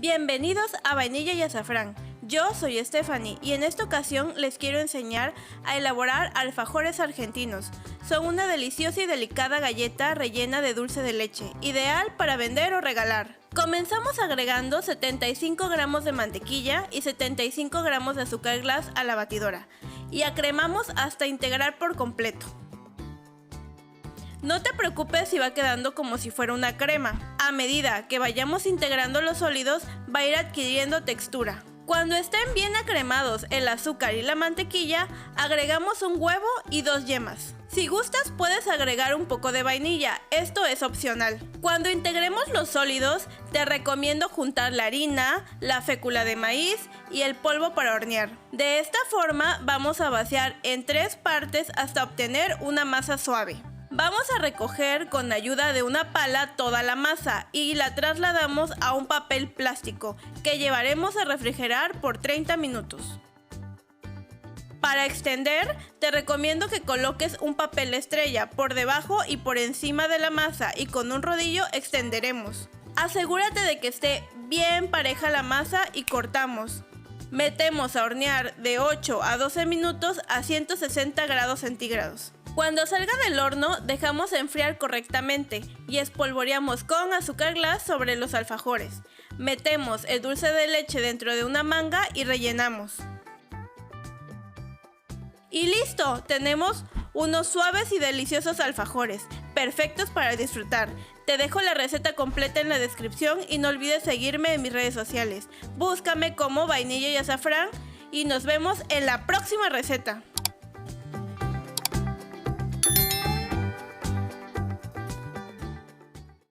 Bienvenidos a Vainilla y Azafrán. Yo soy Stephanie y en esta ocasión les quiero enseñar a elaborar alfajores argentinos. Son una deliciosa y delicada galleta rellena de dulce de leche, ideal para vender o regalar. Comenzamos agregando 75 gramos de mantequilla y 75 gramos de azúcar glass a la batidora y acremamos hasta integrar por completo. No te preocupes si va quedando como si fuera una crema. A medida que vayamos integrando los sólidos, va a ir adquiriendo textura. Cuando estén bien acremados el azúcar y la mantequilla, agregamos un huevo y 2 yemas. Si gustas, puedes agregar un poco de vainilla, esto es opcional. Cuando integremos los sólidos, te recomiendo juntar la harina, la fécula de maíz y el polvo para hornear. De esta forma, vamos a vaciar en 3 partes hasta obtener una masa suave. Vamos a recoger con ayuda de una pala toda la masa y la trasladamos a un papel plástico que llevaremos a refrigerar por 30 minutos. Para extender, te recomiendo que coloques un papel estrella por debajo y por encima de la masa y con un rodillo extenderemos. Asegúrate de que esté bien pareja la masa y cortamos. Metemos a hornear de 8 a 12 minutos a 160 grados centígrados. Cuando salga del horno, dejamos enfriar correctamente y espolvoreamos con azúcar glass sobre los alfajores. Metemos el dulce de leche dentro de una manga y rellenamos. Y listo, tenemos unos suaves y deliciosos alfajores, perfectos para disfrutar. Te dejo la receta completa en la descripción y no olvides seguirme en mis redes sociales. Búscame como Vainilla y Azafrán y nos vemos en la próxima receta.